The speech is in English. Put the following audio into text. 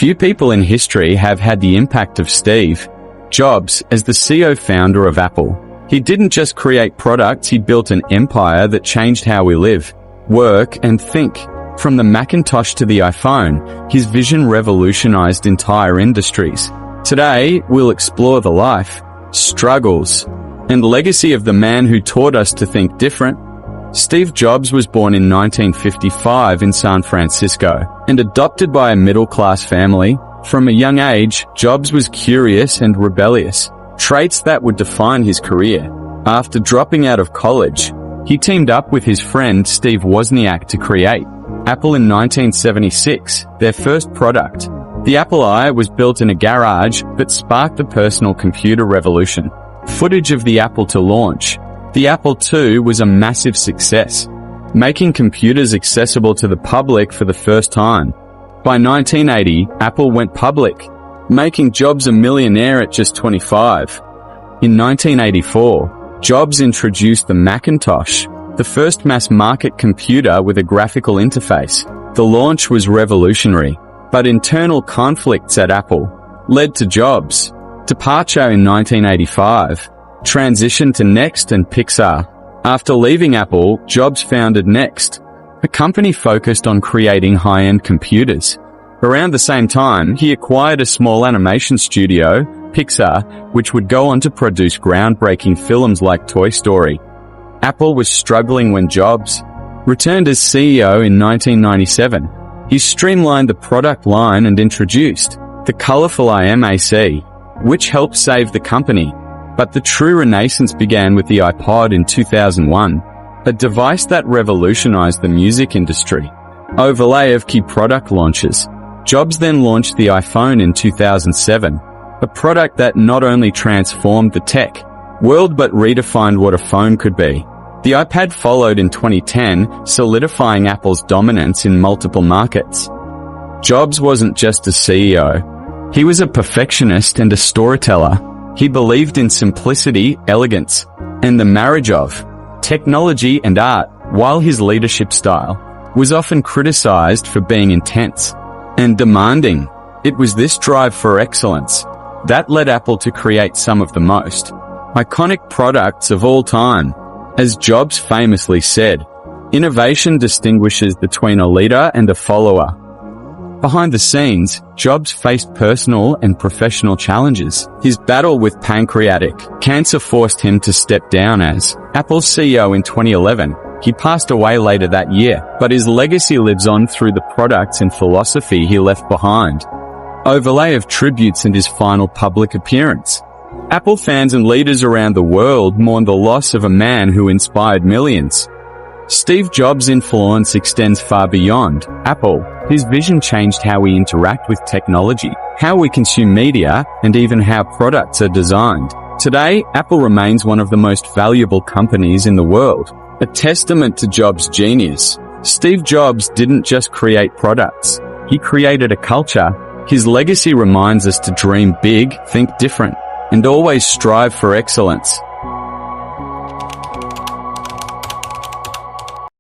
Few people in history have had the impact of Steve Jobs as the CEO founder of Apple. He didn't just create products, he built an empire that changed how we live, work, and think. From the Macintosh to the iPhone, his vision revolutionized entire industries. Today, we'll explore the life, struggles, and legacy of the man who taught us to think different. Steve Jobs was born in 1955 in San Francisco and adopted by a middle-class family. From a young age, Jobs was curious and rebellious, traits that would define his career. After dropping out of college, he teamed up with his friend Steve Wozniak to create Apple in 1976, their first product. The Apple I was built in a garage but sparked a personal computer revolution. Footage of the Apple II launch. The Apple II was a massive success, making computers accessible to the public for the first time. By 1980, Apple went public, making Jobs a millionaire at just 25. In 1984, Jobs introduced the Macintosh, the first mass-market computer with a graphical interface. The launch was revolutionary, but internal conflicts at Apple led to Jobs' departure in 1985. Transition to Next and Pixar. After leaving Apple, Jobs founded Next, a company focused on creating high-end computers. Around the same time, he acquired a small animation studio, Pixar, which would go on to produce groundbreaking films like Toy Story. Apple was struggling when Jobs returned as CEO in 1997. He streamlined the product line and introduced the colorful iMac, which helped save the company. But the true renaissance began with the iPod in 2001, a device that revolutionized the music industry. Overlay of key product launches. Jobs then launched the iPhone in 2007, a product that not only transformed the tech world but redefined what a phone could be. The iPad followed in 2010, solidifying Apple's dominance in multiple markets. Jobs wasn't just a CEO. He was a perfectionist and a storyteller. He believed in simplicity, elegance, and the marriage of technology and art. While his leadership style was often criticized for being intense and demanding, it was this drive for excellence that led Apple to create some of the most iconic products of all time. As Jobs famously said, innovation distinguishes between a leader and a follower. Behind the scenes, Jobs faced personal and professional challenges. His battle with pancreatic cancer forced him to step down as Apple's CEO in 2011. He passed away later that year, but his legacy lives on through the products and philosophy he left behind. Overlay of tributes and his final public appearance. Apple fans and leaders around the world mourn the loss of a man who inspired millions. Steve Jobs' influence extends far beyond Apple. His vision changed how we interact with technology, how we consume media, and even how products are designed. Today, Apple remains one of the most valuable companies in the world, a testament to Jobs' genius. Steve Jobs didn't just create products, he created a culture. His legacy reminds us to dream big, think different, and always strive for excellence.